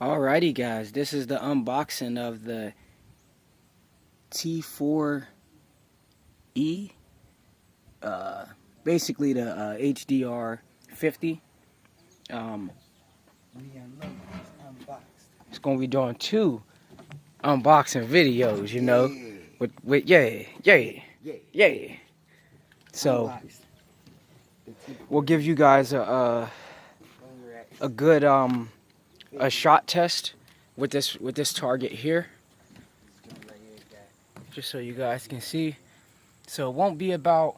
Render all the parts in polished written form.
Alrighty guys, this is the unboxing of the T4e, basically the HDR 50. It's gonna be doing 2 unboxing videos, you know, with yeah. So we'll give you guys a good a shot test with this target here, just so you guys can see. So it won't be about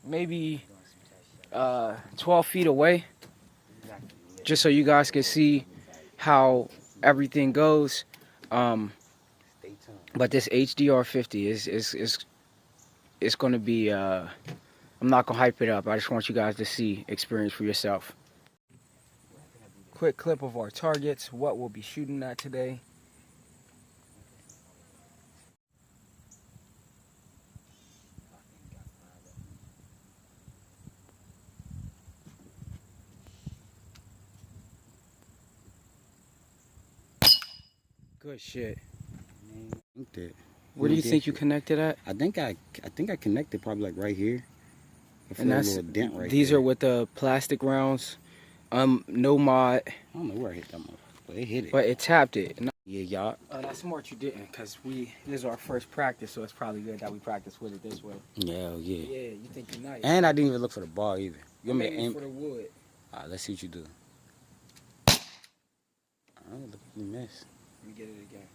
maybe 12 feet away, just so you guys can see how everything goes. But this HDR 50 is going to be I'm not gonna hype it up. I just want you guys to see, experience for yourself. Quick clip of our targets, what we'll be shooting at today. Good shit. Where do you think you connected at? I think I connected probably like right here. And that's a little dent right these there. are with the plastic rounds. No mod. I don't know where I hit that one, but it hit it. But it tapped it. Yeah, y'all. That's smart you didn't, cause this is our first practice, so it's probably good that we practice with it this way. Yeah. Yeah, you think you're nice. And I didn't even look for the ball either. You want me to aim for the wood? Alright, let's see what you do. Oh, look, you missed. Let me get it again.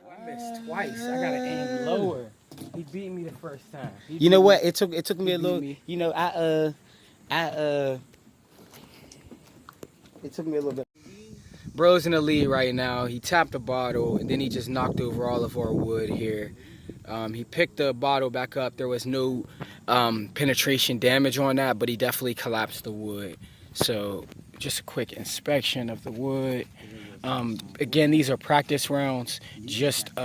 Oh, I missed twice. I gotta aim lower. He beat me the first time. You know what? It took me a little. You know, it took me a little bit. Bro's in the lead right now. He tapped the bottle and then he just knocked over all of our wood here. He picked the bottle back up. There was no penetration damage on that, but he definitely collapsed the wood. So just a quick inspection of the wood. Again, these are practice rounds, just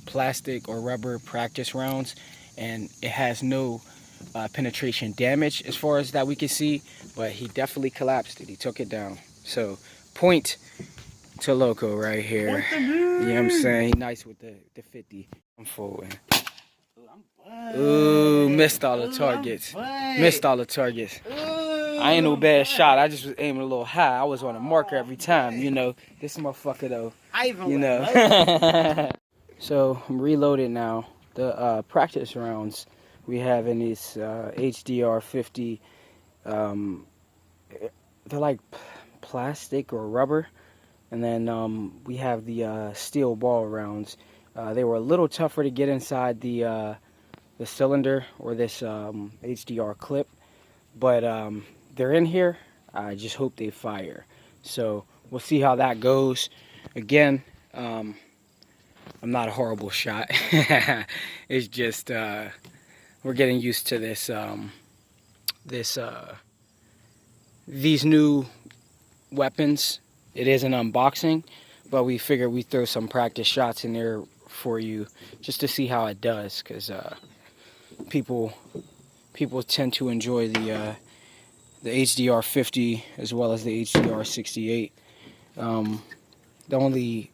plastic or rubber practice rounds, and it has no penetration damage as far as that we can see, but he definitely collapsed it. He took it down. So point to Loco right here. You know what I'm saying? He nice with the 50. I'm forward. Ooh, missed all the targets. Missed all the targets. I ain't no bad shot. I just was aiming a little high. I was on a marker every time, you know. This motherfucker though, you know. So I'm reloaded now. The practice rounds we have in these HDR 50, they're like plastic or rubber. And then we have the steel ball rounds. They were a little tougher to get inside the cylinder or this HDR clip, but they're in here. I just hope they fire. So we'll see how that goes. Again, I'm not a horrible shot. It's just we're getting used to this these new weapons. It is an unboxing, but we figured we'd throw some practice shots in there for you just to see how it does, because people tend to enjoy the HDR 50 as well as the HDR 68. The only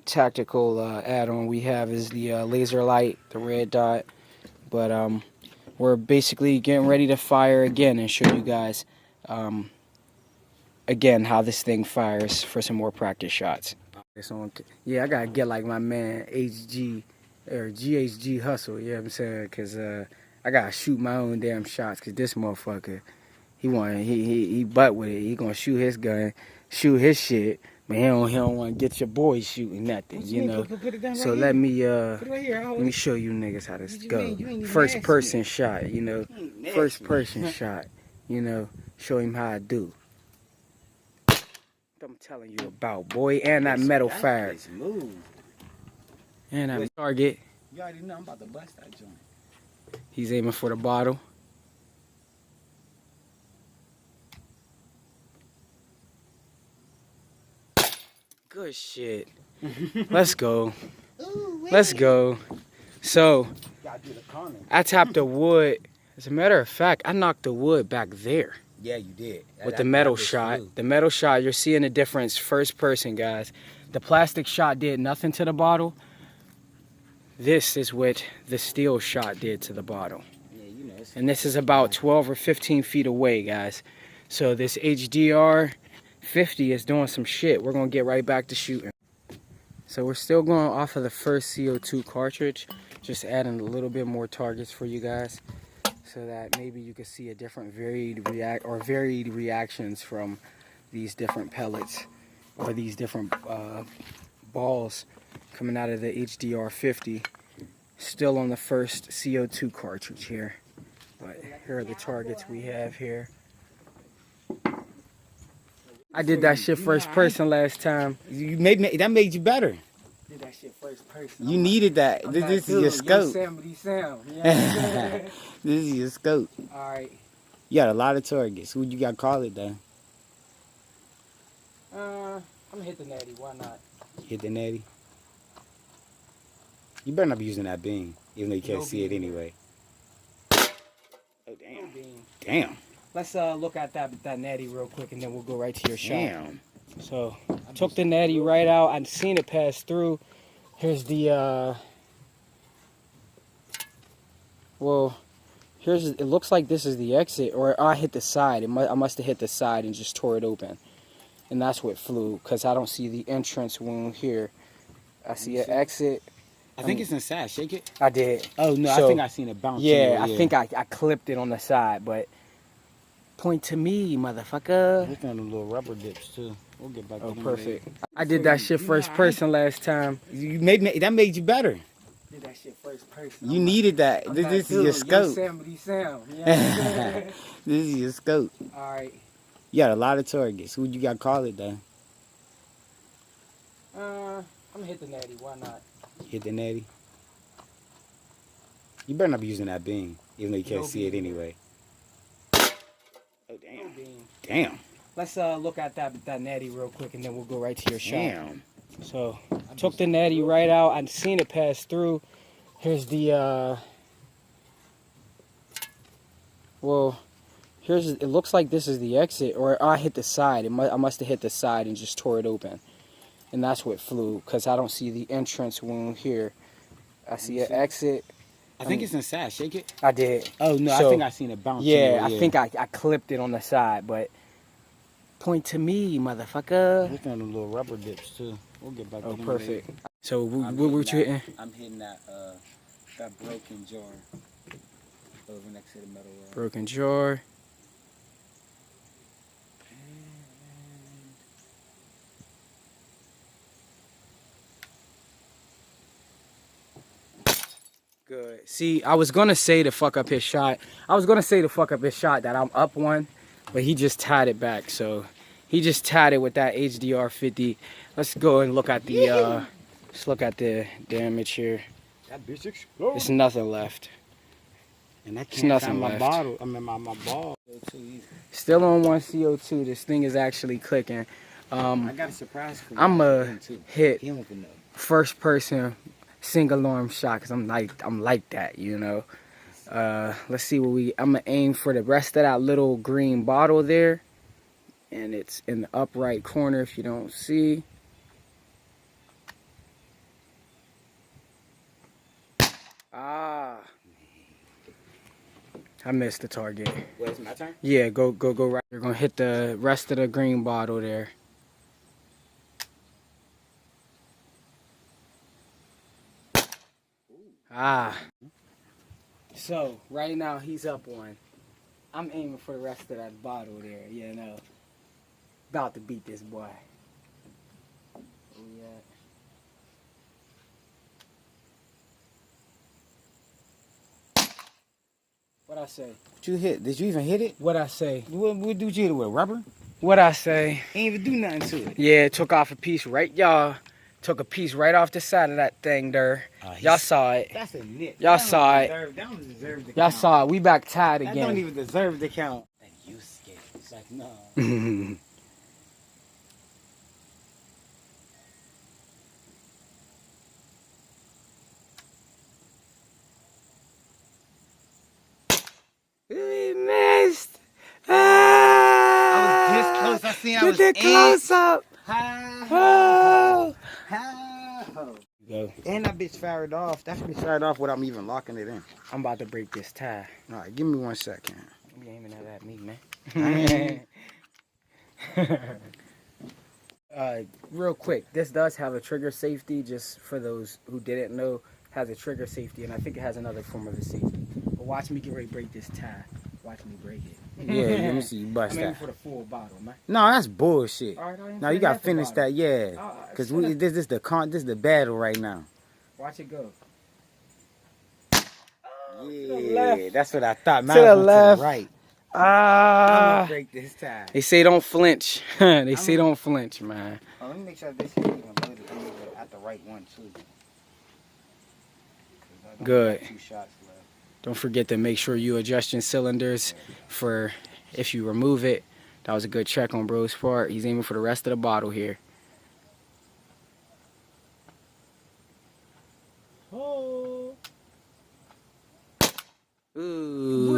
tactical add-on we have is the laser light, the red dot, but we're basically getting ready to fire again and show you guys again how this thing fires for some more practice shots. Yeah, I gotta get like my man HG or GHG Hustle, you know what I'm saying, because I gotta shoot my own damn shots, because this motherfucker, he butt with it. He gonna shoot his gun, shoot his shit, but he don't want to get your boys shooting nothing, you know. So let me show you niggas how this go. First person shot, you know. First person shot, you know. Show him how I do. I'm telling you about, boy, and that metal fire. And that target. You already know I'm about to bust that joint. He's aiming for the bottle. Good shit. Let's go. Let's go. So I tapped the wood As a matter of fact, I knocked the wood back there. Yeah, you did. With the metal shot. The metal shot, you're seeing the difference first person, guys. The plastic shot did nothing to the bottle. This is what the steel shot did to the bottle. Yeah, you know. And this is about 12 or 15 feet away, guys. So this HDR 50 is doing some shit. We're going to get right back to shooting. So we're still going off of the first CO2 cartridge. Just adding a little bit more targets for you guys, so that maybe you can see a different varied reactions from these different pellets or these different balls coming out of the HDR 50. Still on the first CO2 cartridge here, but here are the targets we have here. I did that shit first person last time. You that made you better. Did that shit first person. You needed that. This is your scope. Yeah. This is your scope. All right. You got a lot of targets. What you got to call it, though? I'm gonna hit the natty. Why not? Hit the natty. You better not be using that beam, even though you can't see it anyway. Oh, damn. Damn. Let's look at that natty real quick, and then we'll go right to your shot. Damn. So I took the natty right out. I'd seen it pass through. Here's the well, here's, it looks like this is the exit, or I hit the side. I must have hit the side and just tore it open, and that's what flew, because I don't see the entrance wound here. I see an exit. I think it's inside. Shake it. I did. Oh no, So, I think I seen it bounce. Yeah, I think I clipped it on the side, but point to me, motherfucker. Look at them little rubber dips too. We'll get back to them Perfect. I did that shit first person last time. You that made you better. Did that shit first person. You needed that. This is your scope. Yeah. This is your scope. All right. You got a lot of targets. What you got to call it, though? I'm gonna hit the natty. Why not? Hit the natty. You better not be using that beam, even though you can't see it anyway. Oh, damn. Damn. Let's look at that natty real quick, and then we'll go right to your shot. Damn. So I took the natty right out. I'd seen it pass through. Here's the well, here's, it looks like this is the exit, or I hit the side. I must have hit the side and just tore it open, and that's what flew, because I don't see the entrance wound here. I see an exit. I think it's inside. Shake it. I did. Oh no, So, I think I seen it bounce. Yeah, I think I clipped it on the side, but point to me, motherfucker. Look at them little rubber dips too. We'll get back to them perfect. later. So what you hitting? I'm hitting that broken jar over next to the metal rod. Broken jar. Good. See, I was gonna say to fuck up his shot. That I'm up one, but he just tied it back. So he just tied it with that HDR 50. Let's go and look at the let's look at the damage here. That bitch exploded. There's nothing left. And that There's can't nothing find my left. bottle. I mean my ball. Still on 1 CO2. This thing is actually clicking. I got a surprise for you. I'm a hit He don't even know. first person single arm shot, because I'm like that, you know. Let's see what I'm gonna aim for the rest of that little green bottle there, and it's in the upright corner if you don't see. Ah, I missed the target. Well, it's my turn? Yeah, go right. You're gonna hit the rest of the green bottle there. Ah. So right now he's up one. I'm aiming for the rest of that bottle there, you know. About to beat this boy. Yeah. What I say? What you hit? Did you even hit it? What I say? What did you hit it with? Rubber? What I say? Ain't even do nothing to it. Yeah, it took off a piece right, y'all. Took a piece right off the side of that thing there. Y'all saw it. That's a nit. Y'all saw it. That don't deserve the count. Y'all saw it. We back tied That again. don't even deserve the count. Like, you scared. It's like, no. We missed. I was this close. I seen I was Get the close up. Oh. Go. And that bitch fired off. That bitch fired off without me even locking it in. I'm about to break this tie. All right, give me 1 second. You aiming that at me, man. Real quick, this does have a trigger safety, just for those who didn't know. Has a trigger safety, and I think it has another form of a safety. But watch me get ready to break this tie. Watch me break it. Yeah, let me see you bust I'm aiming that. for the full bottle, man. No, that's bullshit. All right, Now you gotta finish bottle. that, yeah. Cause this is the battle right now. Watch it go. Yeah, that's what I thought. To the left. To the right. I'm Ah. gonna break this tie. They say don't flinch. They say don't flinch, man. Oh, let me make sure this is even loaded at the right one too. Good. 2 shots left. Don't forget to make sure you adjust your cylinders for if you remove it. That was a good check on bro's part. He's aiming for the rest of the bottle here. Oh. Ooh.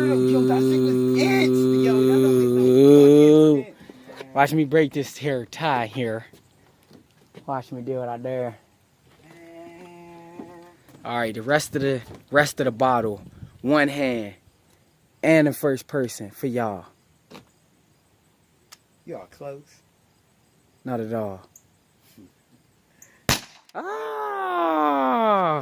Watch me break this here tie here. Watch me do what I dare. All right, the rest of the bottle, one hand, and in first person for y'all. Y'all close. Not at all. Ah!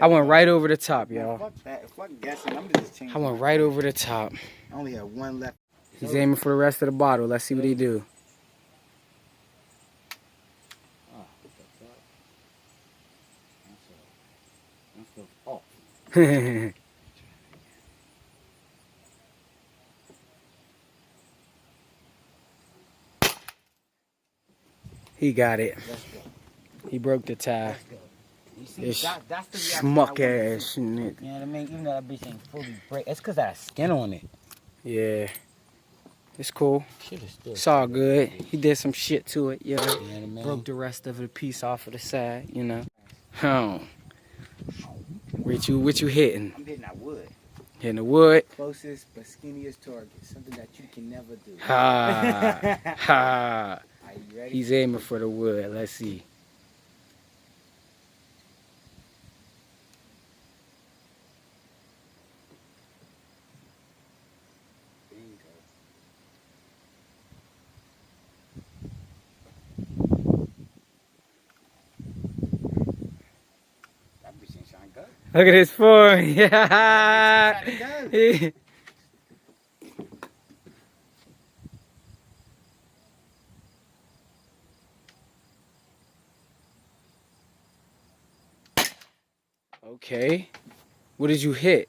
I went right over the top, y'all. Fuck that. Fuck guessing. I'm just changing. I went right over the top. I only have 1 left. He's aiming for the rest of the bottle. Let's see what he do. He got it. He broke the tie. This schmuck ass nigga. You know what I mean? Even though that bitch ain't fully break, it's cause that skin on it. Yeah. It's cool. Shit is still. It's all good. He did some shit to it, yeah. You know what I mean? Broke the rest of the piece off of the side, you know. Oh. What you hitting? I'm hitting that wood. Hitting the wood. Closest but skinniest target. Something that you can never do. Ha. Ha. Are you ready? He's aiming for the wood. Let's see. Look at his form. Yeah. Okay. What did you hit?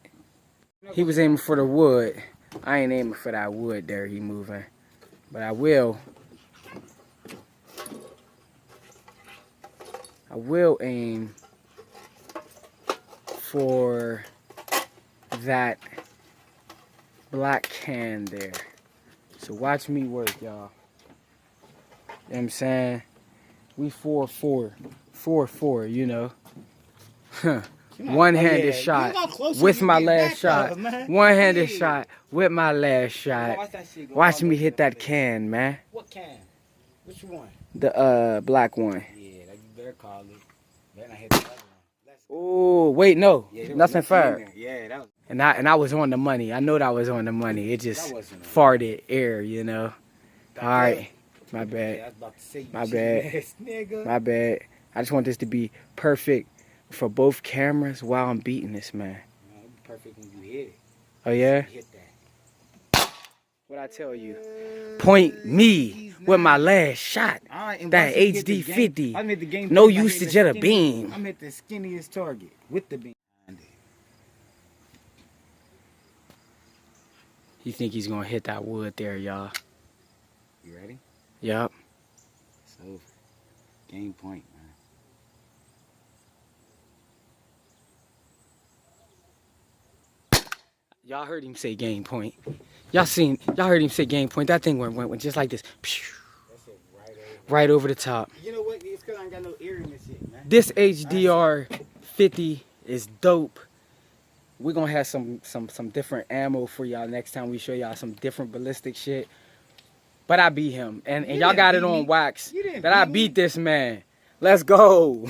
He was aiming for the wood. I ain't aiming for that wood there he moving. But I will aim for that black can there. So watch me work, y'all. You know what I'm saying? We 4-4. 4-4, you know. One-handed shot with my last shot. One-handed shot with my last shot. Watch me hit that can, man. What can? Which one? The black one. Yeah, you better call it. Better not hit the other one. Oh, wait, no. Nothing fair. Yeah, that was. And I was on the money. I know that I was on the money. It just farted air, you know. All right. My bad. My bad. My bad. I just want this to be perfect for both cameras while I'm beating this man. Perfect when you hit it. Oh, yeah? Hit that. What I tell you? Point me with my last shot. That HD 50. No usage of a beam. I'm at the skinniest target with the beam. You think he's gonna hit that wood there, y'all? You ready? Yup. It's over. Game point, man. Y'all heard him say game point. Y'all heard him say game point. That thing went just like this. Right over the top. You know what? It's because I ain't got no ear in this shit, man. This HDR 50 is dope. we're gonna have some different ammo for y'all next time. We show y'all some different ballistic shit. But I beat him, and y'all got it on wax that I beat this man. Let's go.